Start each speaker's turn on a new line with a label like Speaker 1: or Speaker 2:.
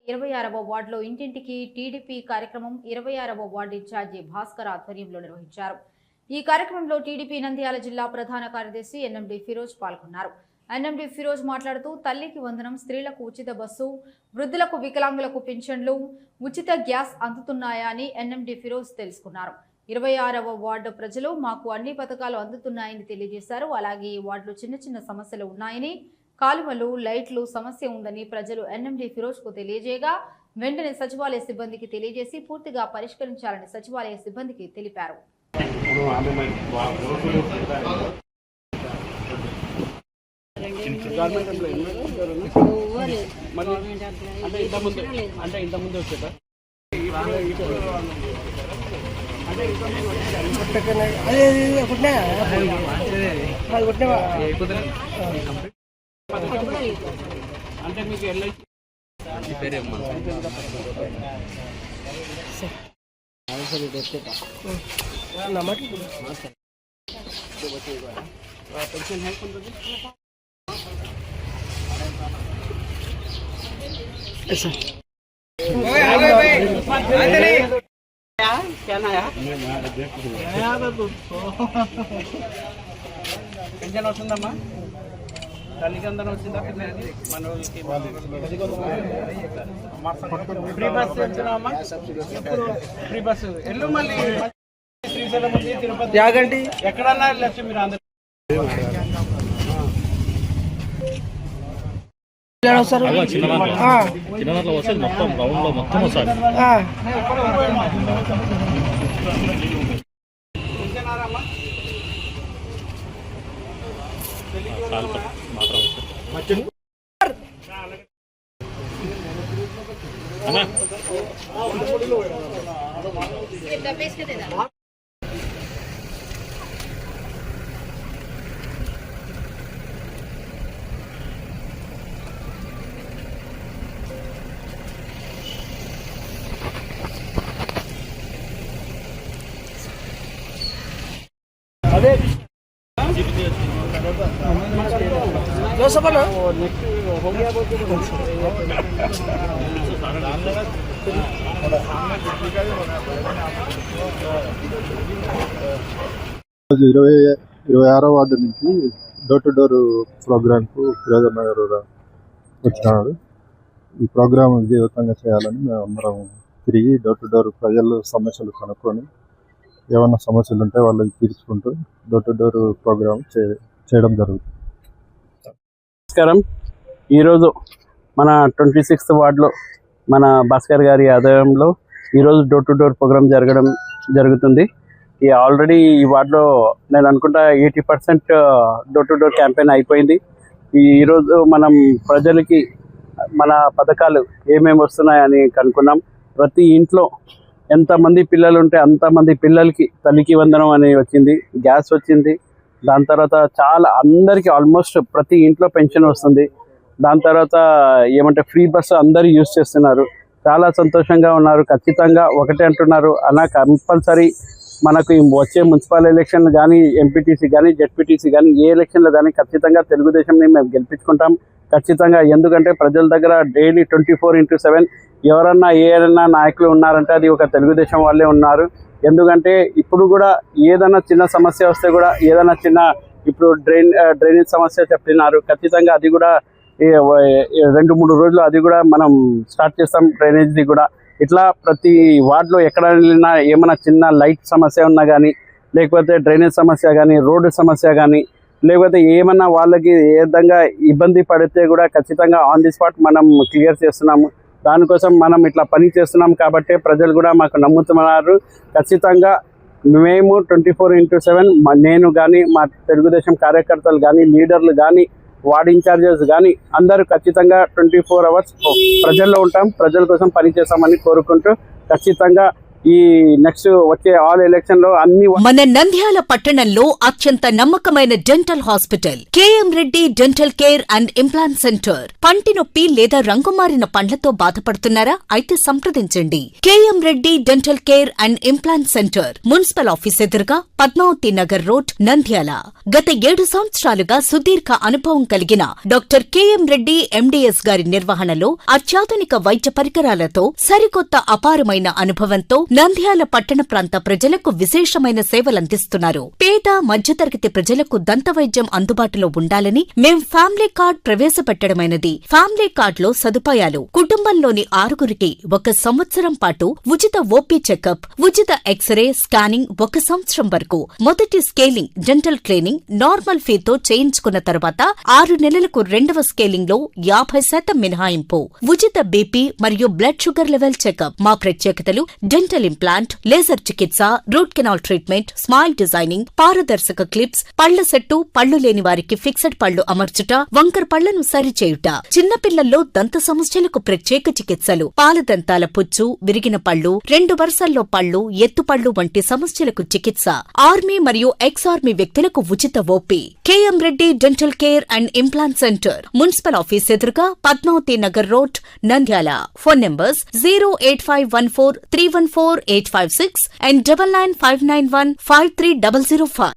Speaker 1: 26వ వార్డులో ఇంటింటికి టీడీపీ కార్యక్రమం 26వ వార్డు ఇన్ఛార్జి భాస్కర్ ఆధ్వర్యంలో నిర్వహించారు. ఈ కార్యక్రమంలో టీడీపీ నంద్యాల జిల్లా ప్రధాన కార్యదర్శి ఎన్ఎండి ఫిరోజ్ పాల్గొన్నారు. ఎన్ఎండి ఫిరోజ్ మాట్లాడుతూ తల్లికి వందనం, స్త్రీలకు ఉచిత బస్సు, వృద్ధులకు వికలాంగులకు పింఛన్లు, ఉచిత గ్యాస్ అందుతున్నాయా అని ఎన్ఎండి ఫిరోజ్ తెలుసుకున్నారు. 26వ వార్డు ప్రజలు మాకు అన్ని పథకాలు అందుతున్నాయని తెలియజేశారు. అలాగే ఈ వార్డులో చిన్న చిన్న సమస్యలు ఉన్నాయని, కాలువలు, లైట్లు సమస్య ఉందని ప్రజలు ఎన్ఎండి ఫిరోజ్ కు తెలియజేయగా వెంటనే సచివాలయ సిబ్బందికి తెలియజేసి పూర్తిగా పరిష్కరించాలని సచివాలయ సిబ్బందికి తెలిపారు.
Speaker 2: అంటే మీకు ఎల్ఐసి पेंशन है कौन क्या नया पेंशन वस्तुंदम्मा తల్లికి అందరం వచ్చిందా ఫ్రీ బస్ వచ్చినామా ఫ్రీ బస్ ఎల్లు మళ్ళీ శ్రీశైలం ఉంది, తిరుపతి యాగంటి ఎక్కడన్నా వెళ్ళచ్చు మీరు అందరూ.
Speaker 3: చిన్నదాంట్లో వస్తే మొత్తం రౌండ్ లో మొత్తం వస్తుంది.
Speaker 2: अरे
Speaker 3: जो सब ना
Speaker 2: नेक्स्ट हो गया वो
Speaker 4: 26వ వార్డు నుంచి డోర్ టు డోర్ ప్రోగ్రాంకు ఫిరోజన్న గారు వచ్చినారు. ఈ ప్రోగ్రాం విజయవంతంగా చేయాలని మేము అందరం తిరిగి డోర్ టు డోర్ ప్రజలు సమస్యలు కనుక్కొని ఏమన్నా సమస్యలు ఉంటే వాళ్ళకి తీర్చుకుంటూ డోర్ టు డోర్ ప్రోగ్రాం చేయడం జరుగుతుంది.
Speaker 2: నమస్కారం. ఈరోజు మన 26th వార్డులో మన భాస్కర్ గారి ఆధ్వర్యంలో ఈరోజు డోర్ టు డోర్ ప్రోగ్రాం జరుగుతుంది. ఈ ఆల్రెడీ ఈ వార్డులో నేను అనుకుంటా 80% డోర్ టు డోర్ క్యాంపెయిన్ అయిపోయింది. ఈరోజు మనం ప్రజలకి మన పథకాలు ఏమేమి వస్తున్నాయని కనుక్కున్నాం. ప్రతి ఇంట్లో ఎంతమంది పిల్లలు ఉంటే అంతమంది పిల్లలకి తల్లికి వందనం అని వచ్చింది, గ్యాస్ వచ్చింది. దాని తర్వాత చాలా అందరికీ ఆల్మోస్ట్ ప్రతి ఇంట్లో పెన్షన్ వస్తుంది. దాని తర్వాత ఏమంటే ఫ్రీ బస్సు అందరూ యూజ్ చేస్తున్నారు. చాలా సంతోషంగా ఉన్నారు. ఖచ్చితంగా ఒకటే అంటున్నారు అన్న, కంపల్సరీ మనకు వచ్చే మున్సిపల్ ఎలక్షన్లు కానీ, ఎంపీటీసీ కానీ, జెడ్పీటీసీ కానీ, ఏ ఎలక్షన్లు కానీ ఖచ్చితంగా తెలుగుదేశంని మేము గెలిపించుకుంటాం ఖచ్చితంగా. ఎందుకంటే ప్రజల దగ్గర డైలీ 24/7 ఎవరన్నా ఏదన్నా నాయకులు ఉన్నారంటే అది ఒక తెలుగుదేశం వాళ్ళే ఉన్నారు. ఎందుకంటే ఇప్పుడు కూడా ఏదైనా చిన్న సమస్య వస్తే కూడా ఏదైనా చిన్న ఇప్పుడు డ్రైనేజ్ సమస్య చెప్పినారు. ఖచ్చితంగా అది కూడా 2-3 రోజులు అది కూడా మనం స్టార్ట్ చేస్తాం డ్రైనేజ్ది కూడా. ఇట్లా ప్రతి వార్డులో ఎక్కడ వెళ్ళినా ఏమైనా చిన్న లైట్ సమస్య ఉన్నా కానీ, లేకపోతే డ్రైనేజ్ సమస్య కానీ, రోడ్డు సమస్య కానీ, లేకపోతే ఏమన్నా వాళ్ళకి ఏ విధంగా ఇబ్బంది పడితే కూడా ఖచ్చితంగా ఆన్ ది స్పాట్ మనం క్లియర్ చేస్తున్నాము. దానికోసం మనం ఇట్లా పని చేస్తున్నాం కాబట్టి ప్రజలు కూడా మాకు నమ్ముతున్నారు. ఖచ్చితంగా మేము 24/7 నేను కానీ, మా తెలుగుదేశం కార్యకర్తలు కానీ, లీడర్లు కానీ, వార్డ్ ఇన్ఛార్జెస్ కానీ అందరూ ఖచ్చితంగా 24 hours ప్రజల్లో ఉంటాం. ప్రజల కోసం పనిచేస్తామని కోరుకుంటూ ఖచ్చితంగా ఈ నెక్స్ట్ వచ్చే ఆల్ ఎలక్షన్ లో అన్ని
Speaker 5: మన నంద్యాల పట్టణంలో అత్యంత నమ్మకమైన dental hospital KM Reddy dental care and implant center. పంటి నొప్పి లేదా రంగుమారిన పండ్లతో బాధపడుతున్నారా? అయితే సంప్రదించండి. KM Reddy dental care and implant centre, municipal office ఎదురుగా, పద్మావతి నగర్ రోడ్, నంద్యాల. గత 7 సంవత్సరాలుగా సుదీర్ఘ అనుభవం కలిగిన డాక్టర్ కేఎం రెడ్డి ఎండిఎస్ గారి నిర్వహణలో అత్యాధునిక వైద్య పరికరాలతో సరికొత్త అపారమైన అనుభవంతో నంద్యాల పట్టణ ప్రాంత ప్రజలకు విశేషమైన సేవలందిస్తున్నారు. పేద మధ్యతరగతి ప్రజలకు దంత వైద్యం అందుబాటులో ఉండాలని మేం ఫ్యామిలీ కార్డ్ ప్రవేశపెట్టడమైనది. ఫ్యామిలీ కార్డ్ లో సదుపాయాలు: కుటుంబంలోని 6గురికి 1 సంవత్సరం పాటు ఉచిత ఓపీ చెకప్, ఉచిత ఎక్స్రే స్కానింగ్ 1 సంవత్సరం వరకు, మొదటి స్కేలింగ్ డెంటల్ క్లీనింగ్ నార్మల్ ఫీతో చేయించుకున్న తర్వాత 6 నెలలకు 2వ స్కేలింగ్ లో 50% మినహాయింపు, ఉచిత బీపీ మరియు బ్లడ్ షుగర్ లెవెల్ చెకప్. మా ప్రత్యేకతలు: డెంటల్ ఇంప్లాంట్, లేజర్ చికిత్స, root canal treatment, smile designing, పారదర్శక క్లిప్స్, పళ్ల సెట్టు, పళ్లు లేని వారికి ఫిక్స్డ్ పళ్లు అమర్చుట, వంకర పళ్లను సరిచేయుట, చిన్నపిల్లల్లో దంత సమస్యలకు ప్రత్యేక చికిత్సలు, పాలదంతాల పుచ్చు, విరిగిన పళ్లు, 2 వరుసల్లో పళ్లు, ఎత్తుపళ్లు వంటి సమస్యలకు చికిత్స, ఆర్మీ మరియు ఎక్స్ ఆర్మీ వ్యక్తులకు ఉచిత OP. KM Reddy dental care and implant centre, municipal office ఎదురుగా, Padmavati Nagar road, Nandyal. Phone numbers 08514314856 and 9959153005.